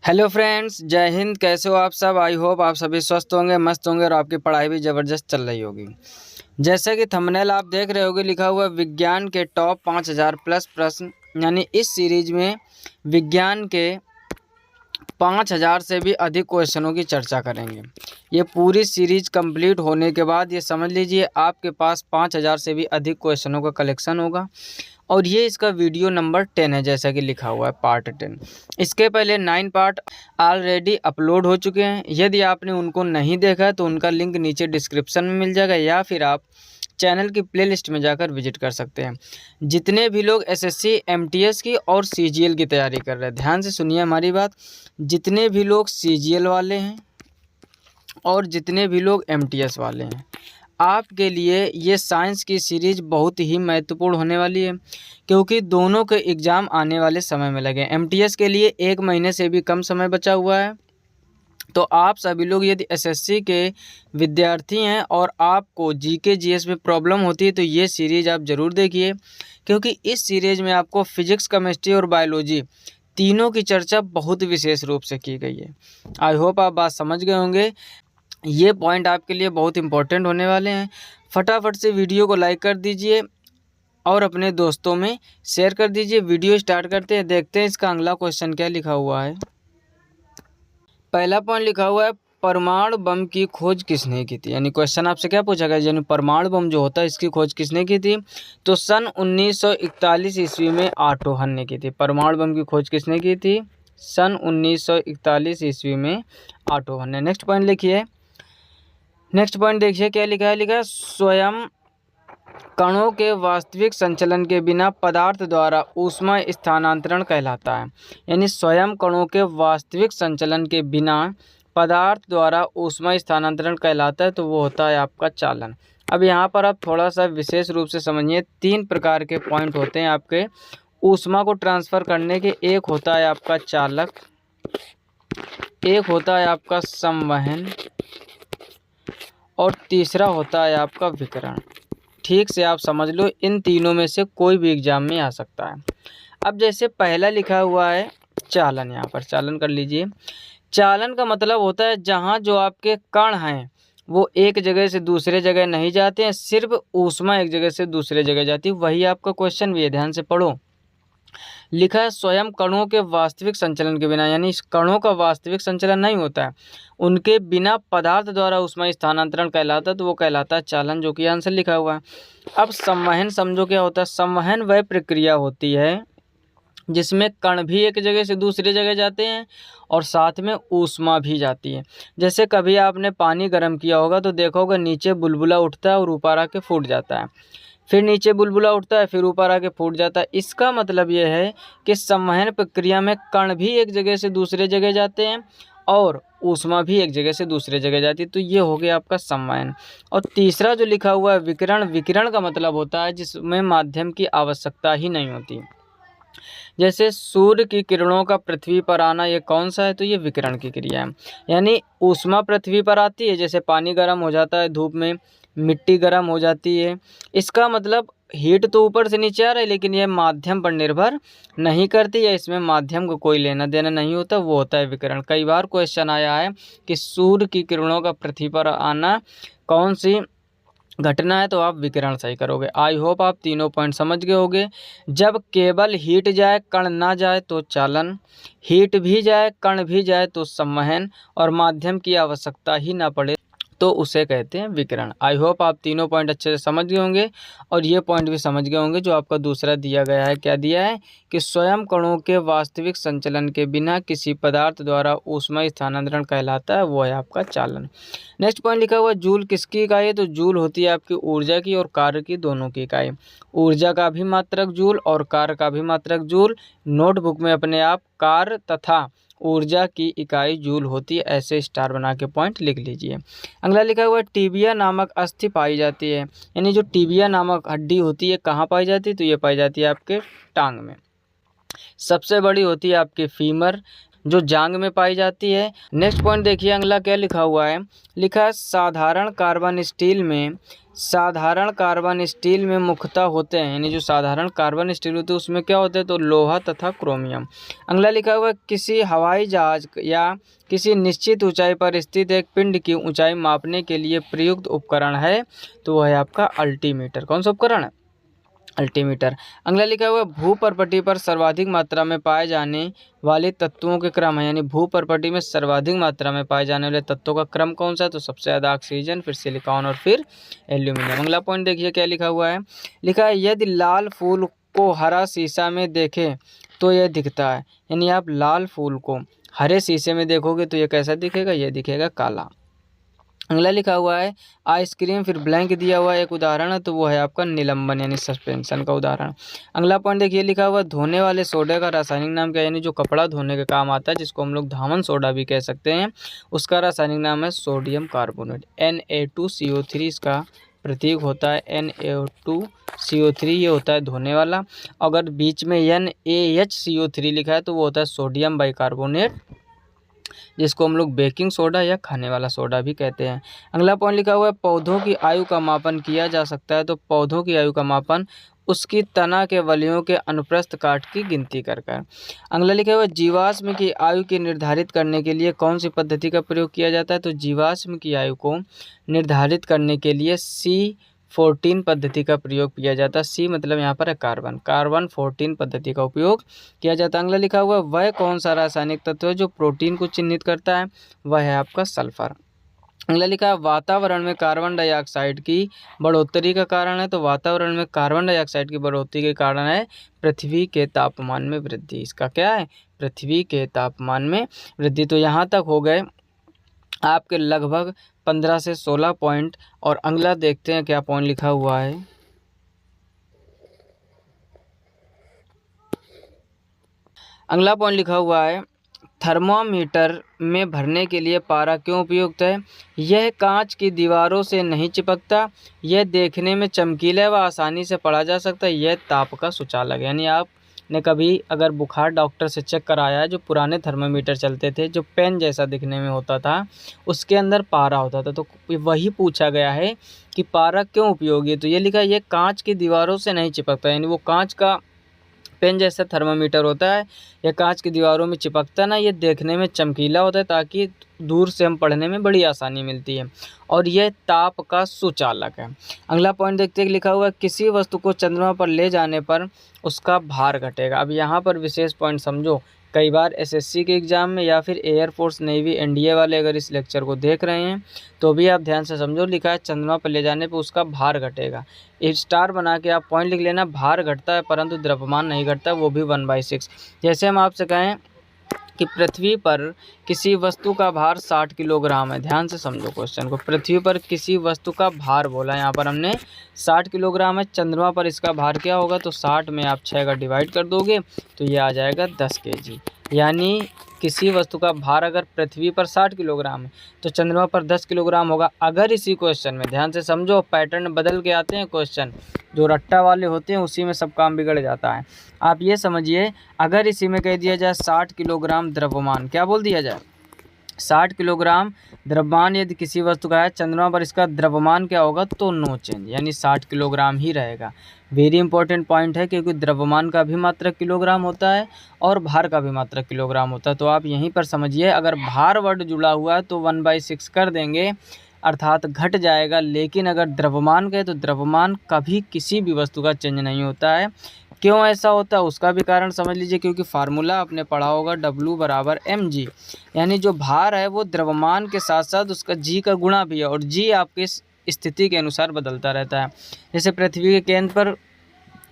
Hello friends, जय हिंद। कैसे हो आप सब? आई होप आप सभी स्वस्थ होंगे, मस्त होंगे और आपकी पढ़ाई भी ज़बरदस्त चल रही होगी। जैसे कि थंबनेल आप देख रहे होगे, लिखा हुआ है विज्ञान के टॉप 5000 प्लस प्रश्न। यानी इस सीरीज में विज्ञान के 5000 से भी अधिक क्वेश्चनों की चर्चा करेंगे। ये पूरी सीरीज कंप्लीट होने के बाद ये समझ लीजिए आपके पास 5000 से भी अधिक क्वेश्चनों का कलेक्शन होगा। और ये इसका वीडियो नंबर 10 है, जैसा कि लिखा हुआ है पार्ट 10। इसके पहले 9 पार्ट ऑलरेडी अपलोड हो चुके हैं। यदि आपने उनको नहीं देखा है तो उनका लिंक नीचे डिस्क्रिप्शन में मिल जाएगा, या फिर आप चैनल की प्लेलिस्ट में जाकर विजिट कर सकते हैं। जितने भी लोग एसएससी, एमटीएस की और सीजीएल की तैयारी कर रहे हैं, ध्यान से सुनिए हमारी बात। जितने भी लोग सीजीएल वाले हैं और जितने भी लोग एमटीएस वाले हैं, आपके लिए ये साइंस की सीरीज बहुत ही महत्वपूर्ण होने वाली है, क्योंकि दोनों के एग्ज़ाम आने वाले समय में लगे। एमटीएस के लिए 1 महीने से भी कम समय बचा हुआ है। तो आप सभी लोग यदि एसएससी के विद्यार्थी हैं और आपको जीके जीएस में प्रॉब्लम होती है तो ये सीरीज़ आप ज़रूर देखिए, क्योंकि इस सीरीज़ में आपको फिजिक्स, केमिस्ट्री और बायोलॉजी तीनों की चर्चा बहुत विशेष रूप से की गई है। आई होप आप बात समझ गए होंगे। ये पॉइंट आपके लिए बहुत इंपॉर्टेंट होने वाले हैं। फटाफट से वीडियो को लाइक कर दीजिए और अपने दोस्तों में शेयर कर दीजिए। वीडियो स्टार्ट करते हैं, देखते हैं इसका अगला क्वेश्चन क्या लिखा हुआ है। पहला पॉइंट लिखा हुआ है, परमाणु बम की खोज किसने की थी। यानी क्वेश्चन आपसे क्या पूछा गया, यानी परमाणु बम जो होता है इसकी खोज किसने की थी। तो सन 1941 ईस्वी में ऑटो हन ने की थी। परमाणु बम की खोज किसने की थी? सन 1941 ईस्वी में ऑटो हन ने। नेक्स्ट पॉइंट लिखिए। नेक्स्ट पॉइंट देखिए क्या लिखा है। लिखा है, स्वयं कणों के वास्तविक संचलन के बिना पदार्थ द्वारा ऊष्मा स्थानांतरण कहलाता है। यानी स्वयं कणों के वास्तविक संचलन के बिना पदार्थ द्वारा ऊष्मा स्थानांतरण कहलाता है, तो वो होता है आपका चालन। अब यहाँ पर आप थोड़ा सा विशेष रूप से समझिए, 3 प्रकार के पॉइंट होते हैं आपके ऊष्मा को ट्रांसफ़र करने के। एक होता है आपका चालक, एक होता है आपका संवहन और तीसरा होता है आपका विकिरण। ठीक से आप समझ लो, इन तीनों में से कोई भी एग्जाम में आ सकता है। अब जैसे पहला लिखा हुआ है चालन, यहाँ पर चालन कर लीजिए। चालन का मतलब होता है जहाँ जो आपके कण हैं वो एक जगह से दूसरे जगह नहीं जाते हैं, सिर्फ ऊष्मा एक जगह से दूसरे जगह जाती है। वही आपका क्वेश्चन भी है, ध्यान से पढ़ो। लिखा है स्वयं कणों के वास्तविक संचलन के बिना, यानी कणों का वास्तविक संचलन नहीं होता है, उनके बिना पदार्थ द्वारा ऊष्मा स्थानांतरण कहलाता है, तो वो कहलाता है चालन, जो कि आंसर लिखा हुआ है। अब संवहन समझो क्या होता है। संवहन वह प्रक्रिया होती है जिसमें कण भी एक जगह से दूसरी जगह जाते हैं और साथ में ऊष्मा भी जाती है। जैसे कभी आपने पानी गर्म किया होगा तो देखा होगा नीचे बुलबुला उठता है और ऊपर आके फूट जाता है, फिर नीचे बुलबुला उठता है, फिर ऊपर आके फूट जाता है। इसका मतलब यह है कि संवहन प्रक्रिया में कण भी एक जगह से दूसरे जगह जाते हैं और ऊष्मा भी एक जगह से दूसरे जगह जाती है, तो ये हो गया आपका संवहन। और तीसरा जो लिखा हुआ है विकिरण, विकिरण का मतलब होता है जिसमें माध्यम की आवश्यकता ही नहीं होती। जैसे सूर्य की किरणों का पृथ्वी पर आना, ये कौन सा है? तो ये विकिरण की क्रिया है। यानी ऊष्मा पृथ्वी पर आती है, जैसे पानी गर्म हो जाता है धूप में, मिट्टी गर्म हो जाती है। इसका मतलब हीट तो ऊपर से नीचे आ रहा है, लेकिन यह माध्यम पर निर्भर नहीं करती है, इसमें माध्यम को कोई लेना देना नहीं होता, वो होता है विकिरण। कई बार क्वेश्चन आया है कि सूर्य की किरणों का पृथ्वी पर आना कौन सी घटना है, तो आप विकिरण सही करोगे। आई होप आप तीनों पॉइंट समझ गए होंगे। जब केवल हीट जाए कण ना जाए तो चालन, हीट भी जाए कण भी जाए तो संवहन, और माध्यम की आवश्यकता ही ना पड़े तो उसे कहते हैं विकिरण। आई होप आप तीनों पॉइंट अच्छे से समझ गए होंगे और ये पॉइंट भी समझ गए होंगे जो आपका दूसरा दिया गया है। क्या दिया है कि स्वयं कणों के वास्तविक संचलन के बिना किसी पदार्थ द्वारा ऊष्मा स्थानांतरण कहलाता है, वो है आपका चालन। नेक्स्ट पॉइंट लिखा हुआ जूल किसकी इकाई है? तो जूल होती है आपकी ऊर्जा की और कार्य की, दोनों की इकाई। ऊर्जा का भी मात्रक जूल और कार्य का भी मात्रक जूल। नोटबुक में अपने आप कार्य तथा ऊर्जा की इकाई जूल होती है, ऐसे स्टार बना के पॉइंट लिख लीजिए। अगला लिखा हुआ है टीबिया नामक अस्थि पाई जाती है। यानी जो टीबिया नामक हड्डी होती है कहाँ पाई जाती है? तो ये पाई जाती है आपके टांग में। सबसे बड़ी होती है आपकी फीमर, जो जांग में पाई जाती है। नेक्स्ट पॉइंट देखिए अगला क्या लिखा हुआ है, लिखा है साधारण कार्बन स्टील में मुख्यतः होते हैं, यानी जो साधारण कार्बन स्टील होते हैं उसमें क्या होते हैं, तो लोहा तथा क्रोमियम। अगला लिखा हुआ है किसी हवाई जहाज या किसी निश्चित ऊंचाई पर स्थित एक पिंड की ऊंचाई मापने के लिए प्रयुक्त उपकरण है, तो वह है आपका अल्टीमीटर। कौन सा उपकरण है, अल्टीमीटर। अगला लिखा हुआ है भूपर्पटी पर सर्वाधिक मात्रा में पाए जाने वाले तत्वों के क्रम है, यानी भूपर्पटी में सर्वाधिक मात्रा में पाए जाने वाले तत्वों का क्रम कौन सा है, तो सबसे ज़्यादा ऑक्सीजन, फिर सिलिकॉन और फिर एल्यूमिनियम। अगला पॉइंट देखिए क्या लिखा हुआ है, लिखा है यदि लाल फूल को हरा शीशा में देखें तो यह दिखता है, यानी आप लाल फूल को हरे शीशे में देखोगे तो ये कैसा दिखेगा, यह दिखेगा काला। अगला लिखा हुआ है आइसक्रीम, फिर ब्लैंक दिया हुआ है एक उदाहरण है, तो वो है आपका निलंबन यानी सस्पेंशन का उदाहरण। अगला पॉइंट देखिए लिखा हुआ है धोने वाले सोडे का रासायनिक नाम क्या है, यानी जो कपड़ा धोने के काम आता है जिसको हम लोग धामन सोडा भी कह सकते हैं, उसका रासायनिक नाम है सोडियम कार्बोनेट, Na2CO3 इसका प्रतीक होता है, Na2CO3 ये होता है धोने वाला। अगर बीच में NaHCO3 लिखा है तो वो होता है सोडियम बाइकार्बोनेट, जिसको हम लोग बेकिंग सोडा या खाने वाला सोडा भी कहते हैं। अगला पॉइंट लिखा हुआ है पौधों की आयु का मापन किया जा सकता है, तो पौधों की आयु का मापन उसकी तना के वलयों के अनुप्रस्थ काट की गिनती कर कर। अगला लिखा हुआ है जीवाश्म की आयु की निर्धारित करने के लिए कौन सी पद्धति का प्रयोग किया जाता है, तो जीवाश्म की आयु को निर्धारित करने के लिए C14 पद्धति का प्रयोग किया जाता है। सी मतलब यहाँ पर है कार्बन 14 पद्धति का उपयोग किया जाता है। अगला लिखा हुआ है वह कौन सा रासायनिक तत्व है जो प्रोटीन को चिन्हित करता है, वह है आपका सल्फर। अगला लिखा है वातावरण में कार्बन डाइऑक्साइड की बढ़ोतरी का कारण है, तो वातावरण में कार्बन डाइऑक्साइड की बढ़ोतरी के कारण है पृथ्वी के तापमान में वृद्धि। इसका क्या है, पृथ्वी के तापमान में वृद्धि। तो यहाँ तक हो गए आपके लगभग 15 से 16 पॉइंट। और अगला देखते हैं क्या पॉइंट लिखा हुआ है। अगला पॉइंट लिखा हुआ है थर्मामीटर में भरने के लिए पारा क्यों उपयुक्त है, यह कांच की दीवारों से नहीं चिपकता, यह देखने में चमकीला व आसानी से पढ़ा जा सकता है, यह ताप का सुचालक। यानी आपने कभी अगर बुखार डॉक्टर से चेक कराया है, जो पुराने थर्मामीटर चलते थे जो पेन जैसा दिखने में होता था, उसके अंदर पारा होता था, तो वही पूछा गया है कि पारा क्यों उपयोगी है, तो ये लिखा है ये कांच की दीवारों से नहीं चिपकता, यानी वो कांच का पेन जैसा थर्मामीटर होता है, यह कांच की दीवारों में चिपकता ना, ये देखने में चमकीला होता है ताकि दूर से हम पढ़ने में बड़ी आसानी मिलती है, और यह ताप का सुचालक है। अगला पॉइंट देखते हैं लिखा हुआ है किसी वस्तु को चंद्रमा पर ले जाने पर उसका भार घटेगा। अब यहाँ पर विशेष पॉइंट समझो, कई बार एसएससी के एग्ज़ाम में या फिर एयरफोर्स नेवी एनडीए वाले अगर इस लेक्चर को देख रहे हैं तो भी आप ध्यान से समझो, लिखा है चंद्रमा पर ले जाने पर उसका भार घटेगा। एक स्टार बना के आप पॉइंट लिख लेना, भार घटता है परंतु द्रव्यमान नहीं घटता, वो भी 1/6। जैसे हम आपसे कहें कि पृथ्वी पर किसी वस्तु का भार 60 किलोग्राम है, ध्यान से समझो क्वेश्चन को, पृथ्वी पर किसी वस्तु का भार बोला, यहाँ पर हमने 60 किलोग्राम है, चंद्रमा पर इसका भार क्या होगा, तो 60 में आप 6 का डिवाइड कर दोगे तो ये आ जाएगा 10 kg। यानी किसी वस्तु का भार अगर पृथ्वी पर 60 किलोग्राम है तो चंद्रमा पर 10 किलोग्राम होगा। अगर इसी क्वेश्चन में ध्यान से समझो, पैटर्न बदल के आते हैं क्वेश्चन, जो रट्टा वाले होते हैं उसी में सब काम बिगड़ जाता है। आप ये समझिए, अगर इसी में कह दिया जाए 60 किलोग्राम द्रव्यमान, क्या बोल दिया जाए 60 किलोग्राम द्रव्यमान यदि किसी वस्तु का है, चंद्रमा पर इसका द्रव्यमान क्या होगा, तो नो चेंज, यानी 60 किलोग्राम ही रहेगा। वेरी इंपॉर्टेंट पॉइंट है, क्योंकि द्रव्यमान का भी मात्रक किलोग्राम होता है और भार का भी मात्रक किलोग्राम होता है। तो आप यहीं पर समझिए, अगर भार वर्ड जुड़ा हुआ है तो 1/6 कर देंगे, अर्थात घट जाएगा। लेकिन अगर द्रव्यमान कहे तो द्रव्यमान कभी किसी भी वस्तु का चेंज नहीं होता है। क्यों ऐसा होता है उसका भी कारण समझ लीजिए, क्योंकि फार्मूला आपने पढ़ा होगा W = mg, यानी जो भार है वो द्रव्यमान के साथ साथ उसका g का गुणा भी है, और g आपके स्थिति के अनुसार बदलता रहता है। जैसे पृथ्वी के केंद्र पर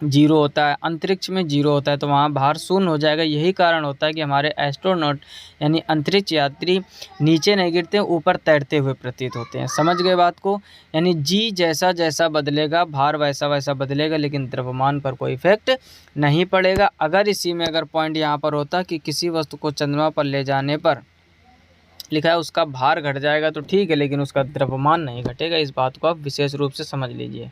0 होता है, अंतरिक्ष में 0 होता है, तो वहाँ भार 0 हो जाएगा। यही कारण होता है कि हमारे एस्ट्रोनॉट यानी अंतरिक्ष यात्री नीचे नहीं गिरते, ऊपर तैरते हुए प्रतीत होते हैं। समझ गए बात को, यानी जी जैसा जैसा बदलेगा भार वैसा वैसा बदलेगा, लेकिन द्रव्यमान पर कोई इफेक्ट नहीं पड़ेगा। अगर इसी में अगर पॉइंट यहाँ पर होता कि किसी वस्तु को चंद्रमा पर ले जाने पर लिखा है उसका भार घट जाएगा तो ठीक है, लेकिन उसका द्रव्यमान नहीं घटेगा। इस बात को आप विशेष रूप से समझ लीजिए।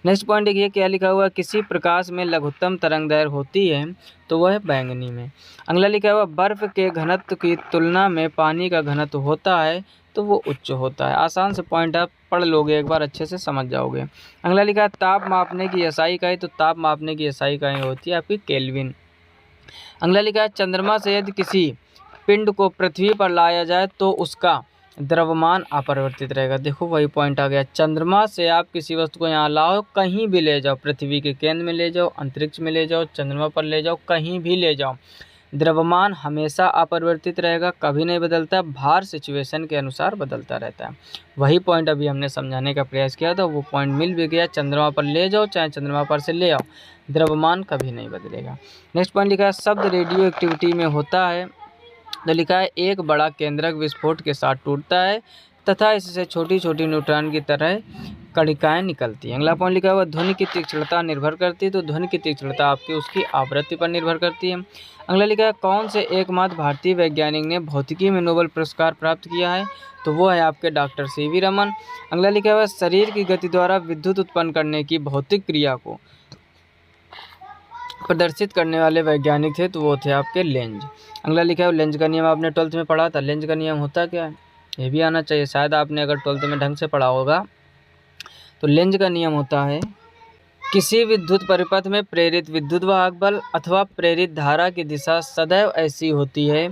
नेक्स्ट पॉइंट देखिए क्या लिखा हुआ है, किसी प्रकाश में लघुत्तम तरंगदैर्घ्य होती है तो वह बैंगनी में। अगला लिखा हुआ, बर्फ के घनत्व की तुलना में पानी का घनत्व होता है तो वो उच्च होता है। आसान से पॉइंट आप पढ़ लोगे एक बार अच्छे से समझ जाओगे। अगला लिखा है, ताप मापने की एसआई इकाई, तो ताप मापने की एसआई इकाई होती है आपकी केल्विन। अगला लिखा है, चंद्रमा से यदि किसी पिंड को पृथ्वी पर लाया जाए तो उसका द्रव्यमान अपरिवर्तित रहेगा। देखो वही पॉइंट आ गया, चंद्रमा से आप किसी वस्तु को यहाँ लाओ, कहीं भी ले जाओ, पृथ्वी के केंद्र में ले जाओ, अंतरिक्ष में ले जाओ, चंद्रमा पर ले जाओ, कहीं भी ले जाओ, द्रव्यमान हमेशा अपरिवर्तित रहेगा, कभी नहीं बदलता, भार सिचुएशन के अनुसार बदलता रहता है। वही पॉइंट अभी हमने समझाने का प्रयास किया था, वो पॉइंट मिल भी गया, चंद्रमा पर ले जाओ चाहे चंद्रमा पर से ले आओ, द्रव्यमान कभी नहीं बदलेगा। नेक्स्ट पॉइंट लिखा है, शब्द रेडियो एक्टिविटी में होता है, तो लिखा है एक बड़ा केंद्रक विस्फोट के साथ टूटता है तथा इससे छोटी छोटी न्यूट्रॉन की तरह कणिकाएं निकलती हैं। अगला पॉइंट लिखा हुआ, ध्वनि की तीक्ष्णता निर्भर करती है, तो ध्वनि की तीक्ष्णता आपकी उसकी आवृत्ति पर निर्भर करती है। अगला लिखा है, कौन से एकमात्र भारतीय वैज्ञानिक ने भौतिकी में नोबेल पुरस्कार प्राप्त किया है, तो वो है आपके डॉक्टर सीवी रमन। अगला लिखा हुआ, शरीर की गति द्वारा विद्युत उत्पन्न करने की भौतिक क्रिया को प्रदर्शित करने वाले वैज्ञानिक थे, तो वो थे आपके लेंज। अगला लिखा है, लेंज का नियम आपने 12th में पढ़ा था, लेंज का नियम होता क्या है ये भी आना चाहिए, शायद आपने अगर 12th में ढंग से पढ़ा होगा। तो लेंज का नियम होता है, किसी विद्युत परिपथ में प्रेरित विद्युत वाहक बल अथवा प्रेरित धारा की दिशा सदैव ऐसी होती है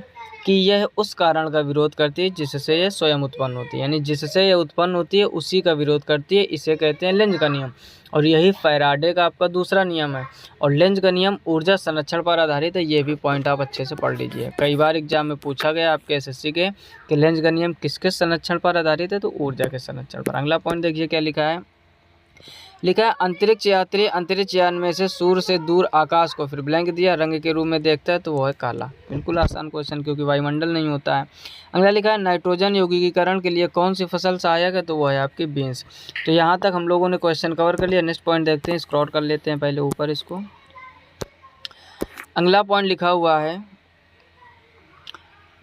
कि यह उस कारण का विरोध करती है जिससे यह स्वयं उत्पन्न होती है, यानी जिससे यह उत्पन्न होती है उसी का विरोध करती है, इसे कहते हैं लेंज का नियम। और यही फैराडे का आपका दूसरा नियम है। और लेंज का नियम ऊर्जा संरक्षण पर आधारित है, ये भी पॉइंट आप अच्छे से पढ़ लीजिए, कई बार एग्जाम में पूछा गया आपके एसएससी के कि लेंज का नियम किसके संरक्षण पर आधारित है, तो ऊर्जा के संरक्षण पर। अगला पॉइंट देखिए क्या लिखा है, लिखा है, अंतरिक्ष यात्री अंतरिक्ष यान में से सूर्य से दूर आकाश को फिर ब्लैंक दिया रंग के रूप में देखता है, तो वो है काला। बिल्कुल आसान क्वेश्चन, क्योंकि वायुमंडल नहीं होता है। अगला लिखा है, नाइट्रोजन यौगिकीकरण के लिए कौन सी फसल सहायक है, तो वो है आपकी बीन्स। तो यहाँ तक हम लोगों ने क्वेश्चन कवर कर लिया। नेक्स्ट पॉइंट देखते हैं, स्क्रॉल कर लेते हैं पहले ऊपर इसको। अगला पॉइंट लिखा हुआ है,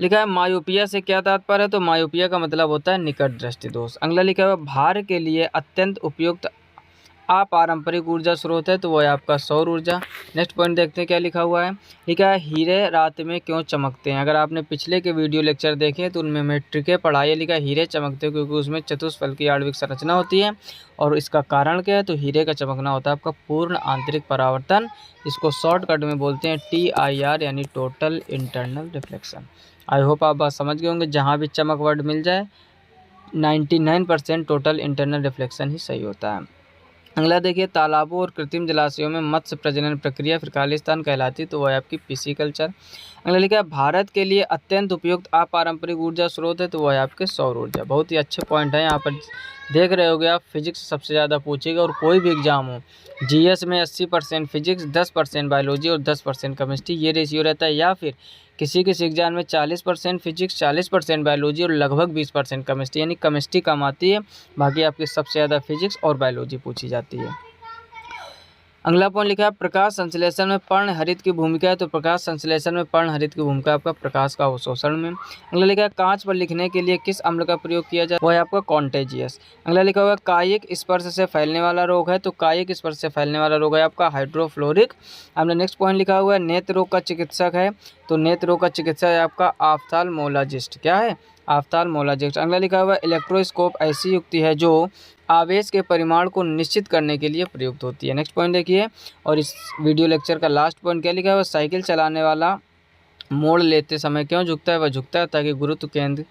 लिखा है, मायोपिया से क्या तात्पर्य है, तो मायोपिया का मतलब होता है निकट दृष्टि दोष। अगला लिखा हुआ, भार के लिए अत्यंत उपयुक्त अपारंपरिक ऊर्जा स्रोत है, तो वो है आपका सौर ऊर्जा। नेक्स्ट पॉइंट देखते हैं क्या लिखा हुआ है, लिखा है, हीरे रात में क्यों चमकते हैं। अगर आपने पिछले के वीडियो लेक्चर देखे तो उनमें मैं ट्रिकें पढ़ाई है, लिखा है हीरे चमकते हैं क्योंकि उसमें चतुष्फल की आणविक संरचना होती है। और इसका कारण क्या है, तो हीरे का चमकना होता है आपका पूर्ण आंतरिक परावर्तन, इसको शॉर्टकट में बोलते हैं TIR, यानी total internal reflection. I hope आप बात समझ गए होंगे, जहाँ भी चमक वर्ड मिल जाए 99% टोटल इंटरनल रिफ्लेक्शन ही सही होता है। अगला देखिए, तालाबों और कृत्रिम जलाशयों में मत्स्य प्रजनन प्रक्रिया फिर खालिस्तान कहलाती, तो वह है आपकी पिसिकल्चर। अगला लिखा है, भारत के लिए अत्यंत उपयुक्त अपारंपरिक ऊर्जा स्रोत है, तो वह है आपके सौर ऊर्जा। बहुत ही अच्छे पॉइंट है, यहाँ पर देख रहे होगे आप, फिजिक्स सबसे ज़्यादा पूछेगा। और कोई भी एग्जाम हो, GS में 80% फिजिक्स, 10% बायोलॉजी और 10% केमिस्ट्री, ये रेशियो रहता है। या फिर किसी किसी एग्जाम में 40% फिजिक्स, 40% बायोलॉजी और लगभग 20% केमिस्ट्री, यानी केमिस्ट्री कम आती है, बाकी आपकी सबसे ज़्यादा फिजिक्स और बायोलॉजी पूछी जाती है। अगला पॉइंट लिखा है, प्रकाश संश्लेषण में पर्णहरित की भूमिका है, तो प्रकाश संश्लेषण में पर्णहरित की भूमिका आपका प्रकाश का अवशोषण में। अगला लिखा है, कांच पर लिखने के लिए किस अम्ल का प्रयोग किया जाए, वो है आपका कॉन्टेजियस। अगला लिखा हुआ है, कायिक स्पर्श से फैलने वाला रोग है, तो कायिक स्पर्श से फैलने वाला रोग है आपका हाइड्रोफ्लोरिक। हमने नेक्स्ट पॉइंट लिखा हुआ है, नेत्र रोग का चिकित्सक है, तो नेत्र रोग का चिकित्सक है आपका ऑफ्थाल्मोलॉजिस्ट। क्या है, ऑफ्थाल्मोलॉजिस्ट। अगला लिखा हुआ है, इलेक्ट्रोस्कोप ऐसी युक्ति है जो आवेश के परिमाण को निश्चित करने के लिए प्रयुक्त होती है। नेक्स्ट पॉइंट देखिए, और इस वीडियो लेक्चर का लास्ट पॉइंट क्या लिखा है, वह साइकिल चलाने वाला मोड़ लेते समय क्यों झुकता है, वह झुकता है ताकि गुरुत्व केंद्र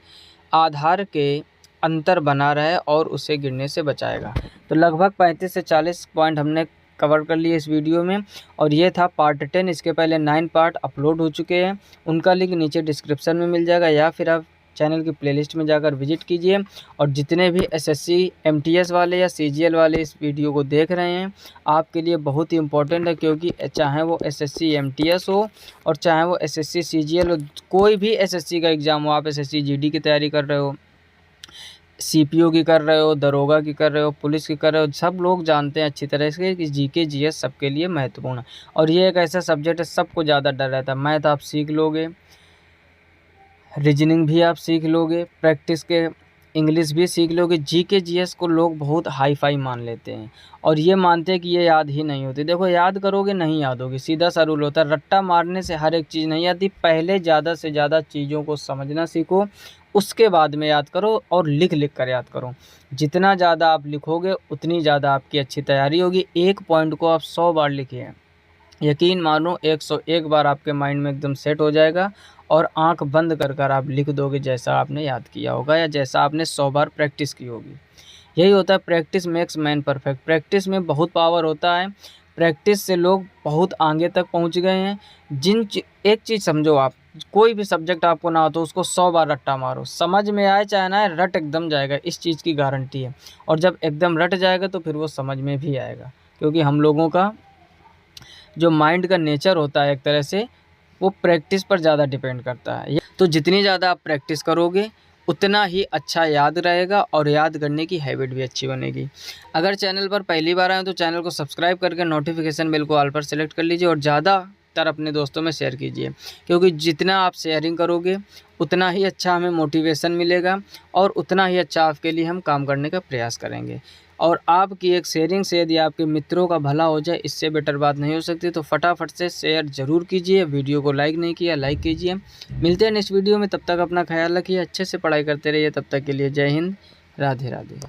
आधार के अंतर बना रहे और उसे गिरने से बचाएगा। तो लगभग 35 से 40 पॉइंट हमने कवर कर लिए इस वीडियो में, और ये था पार्ट 10। इसके पहले 9 पार्ट अपलोड हो चुके हैं, उनका लिंक नीचे डिस्क्रिप्शन में मिल जाएगा, या फिर आप चैनल की प्लेलिस्ट में जाकर विजिट कीजिए। और जितने भी SSC MTS वाले या CGL वाले इस वीडियो को देख रहे हैं, आपके लिए बहुत ही इंपॉर्टेंट है, क्योंकि चाहे वो SSC MTS हो और चाहे वो SSC CGL हो, कोई भी SSC का एग्ज़ाम हो, आप SSC GD की तैयारी कर रहे हो, CPO की कर रहे हो, दरोगा की कर रहे हो, पुलिस की कर रहे हो, सब लोग जानते हैं अच्छी तरह से कि GK GS सबके लिए महत्वपूर्ण है। और ये एक ऐसा सब्जेक्ट है, सबको ज़्यादा डर रहता है। मैथ आप सीख लोगे, रीजनिंग भी आप सीख लोगे, प्रैक्टिस के इंग्लिश भी सीख लोगे। जीके जीएस को लोग बहुत हाई फाई मान लेते हैं और ये मानते हैं कि ये याद ही नहीं होती। देखो याद करोगे नहीं याद होगी, सीधा सा रूल होता है। रट्टा मारने से हर एक चीज़ नहीं आती। पहले ज़्यादा से ज़्यादा चीज़ों को समझना सीखो, उसके बाद में याद करो और लिख लिख कर याद करो। जितना ज़्यादा आप लिखोगे उतनी ज़्यादा आपकी अच्छी तैयारी होगी। एक पॉइंट को आप 100 बार लिखिए, यकीन मानो 101 बार आपके माइंड में एकदम सेट हो जाएगा और आंख बंद कर कर आप लिख दोगे जैसा आपने याद किया होगा या जैसा आपने 100 बार प्रैक्टिस की होगी। यही होता है practice makes man perfect. Practice में बहुत पावर होता है। प्रैक्टिस से लोग बहुत आगे तक पहुंच गए हैं। एक चीज़ समझो, आप कोई भी सब्जेक्ट आपको ना हो तो उसको 100 बार रट्टा मारो, समझ में आए चाहे ना आए, रट एकदम जाएगा, इस चीज़ की गारंटी है। और जब एकदम रट जाएगा तो फिर वो समझ में भी आएगा, क्योंकि हम लोगों का जो माइंड का नेचर होता है एक तरह से वो प्रैक्टिस पर ज़्यादा डिपेंड करता है। तो जितनी ज़्यादा आप प्रैक्टिस करोगे उतना ही अच्छा याद रहेगा और याद करने की हैबिट भी अच्छी बनेगी। अगर चैनल पर पहली बार आए तो चैनल को सब्सक्राइब करके नोटिफिकेशन बेल को ऑल पर सेलेक्ट कर लीजिए और ज़्यादातर अपने दोस्तों में शेयर कीजिए, क्योंकि जितना आप शेयरिंग करोगे उतना ही अच्छा हमें मोटिवेशन मिलेगा और उतना ही अच्छा आपके लिए हम काम करने का प्रयास करेंगे। और आपकी एक शेयरिंग से यदि आपके मित्रों का भला हो जाए, इससे बेटर बात नहीं हो सकती। तो फटाफट से शेयर ज़रूर कीजिए। वीडियो को लाइक नहीं किया लाइक कीजिए। मिलते हैं नेक्स्ट वीडियो में, तब तक अपना ख्याल रखिए, अच्छे से पढ़ाई करते रहिए। तब तक के लिए जय हिंद, राधे राधे।